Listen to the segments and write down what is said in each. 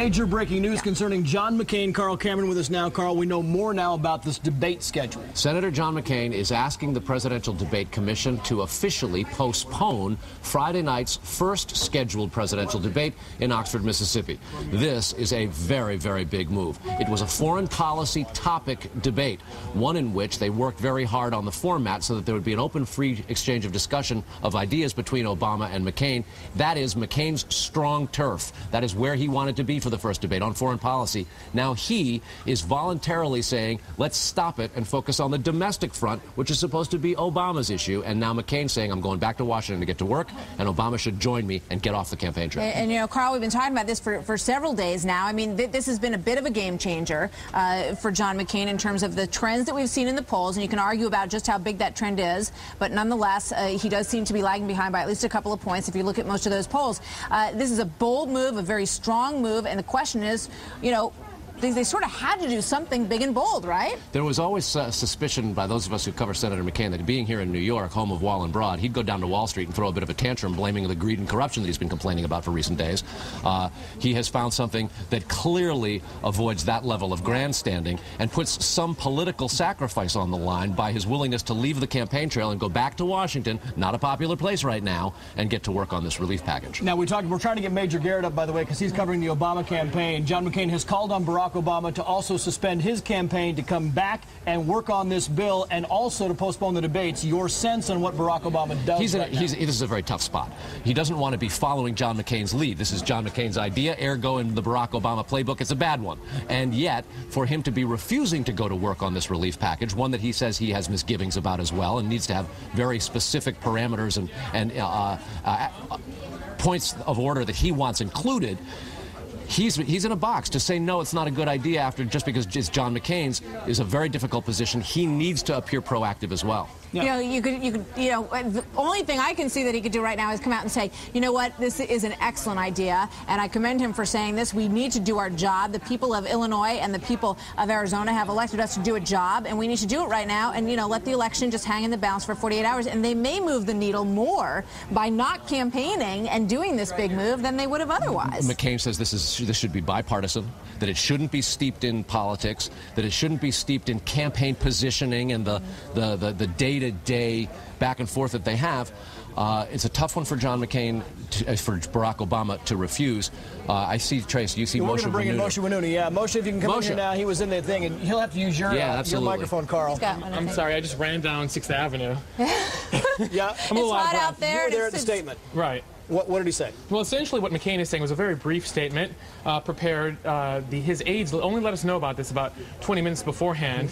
Major breaking news concerning John McCain. Carl Cameron with us now. Carl, we know more now about this debate schedule. Senator John McCain is asking the Presidential Debate Commission to officially postpone Friday night's first scheduled presidential debate in Oxford, Mississippi. This is a very, very big move. It was a foreign policy topic debate, one in which they worked very hard on the format so that there would be an open, free exchange of discussion of ideas between Obama and McCain. That is McCain's strong turf. That is where he wanted to be for the first debate on foreign policy. Now he is voluntarily saying, let's stop it and focus on the domestic front, which is supposed to be Obama's issue. And now McCain's saying, I'm going back to Washington to get to work, and Obama should join me and get off the campaign trail. And you know, Carl, we've been talking about this for several days now. I mean, this has been a bit of a game changer for John McCain in terms of the trends that we've seen in the polls. And you can argue about just how big that trend is. But nonetheless, he does seem to be lagging behind by at least a couple of points if you look at most of those polls. This is a bold move, a very strong move. And the question is, you know, they sort of had to do something big and bold, right? There was always suspicion by those of us who cover Senator McCain that being here in New York, home of Wall and Broad, he'd go down to Wall Street and throw a bit of a tantrum blaming the greed and corruption that he's been complaining about for recent days. He has found something that clearly avoids that level of grandstanding and puts some political sacrifice on the line by his willingness to leave the campaign trail and go back to Washington, not a popular place right now, and get to work on this relief package. Now, we're trying to get Major Garrett up, by the way, because he's covering the Obama campaign. John McCain has called on Barack Obama to also suspend his campaign to come back and work on this bill and also to postpone the debates. Your sense on what Barack Obama does this is a very tough spot. He doesn't want to be following John McCain's lead. This is John McCain's idea, ergo in the Barack Obama playbook, it's a bad one. And yet, for him to be refusing to go to work on this relief package, one that he says he has misgivings about as well and needs to have very specific parameters and points of order that he wants included, he's in a box. To say no, it's not a good idea after just because it's John McCain's is a very difficult position. He needs to appear proactive as well. Yeah. You know, the only thing I can see that he could do right now is come out and say, you know what, this is an excellent idea, and I commend him for saying this. We need to do our job. The people of Illinois and the people of Arizona have elected us to do a job, and we need to do it right now and, you know, let the election just hang in the balance for 48 hours. And they may move the needle more by not campaigning and doing this big move than they would have otherwise. McCain says this should be bipartisan, that it shouldn't be steeped in politics, that it shouldn't be steeped in campaign positioning and the day-to-day back and forth that they have. It's a tough one for John McCain, for Barack Obama to refuse. I see, Trace, you see Moshe Wenunu. We're going to bring in Moshe Wenunu. Yeah, Moshe, if you can come in here now. He was in the thing, and he'll have to use your microphone, Carl. I'm sorry, I just ran down 6th Avenue. Yeah. I'm a little hot out there. You were there at the statement. Right. What did he say? Well, essentially what McCain is saying was a very brief statement prepared. His aides only let us know about this about 20 minutes beforehand,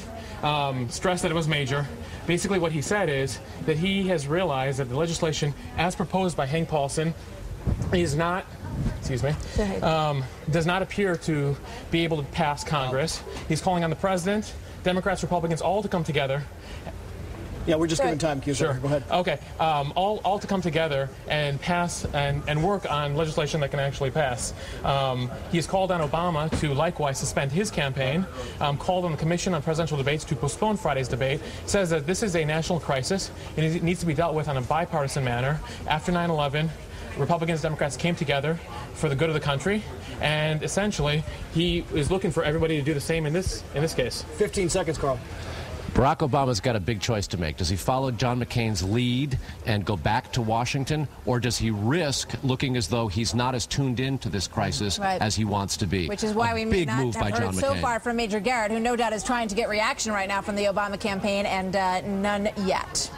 stressed that it was major. Basically what he said is that he has realized that the legislation as proposed by Hank Paulson is not, does not appear to be able to pass Congress. He's calling on the president, Democrats, Republicans, all to come together. Yeah, we're just giving time, Q. Sure. Go ahead. Okay. All to come together and pass and work on legislation that can actually pass. He has called on Obama to likewise suspend his campaign, called on the Commission on Presidential Debates to postpone Friday's debate, says that this is a national crisis and it needs to be dealt with on a bipartisan manner. After 9/11, Republicans and Democrats came together for the good of the country, and essentially he is looking for everybody to do the same in this case. 15 seconds, Carl. Barack Obama's got a big choice to make. Does he follow John McCain's lead and go back to Washington, or does he risk looking as though he's not as tuned into this crisis as he wants to be? Which is why we may not have heard so far from Major Garrett, who no doubt is trying to get reaction right now from the Obama campaign, and none yet.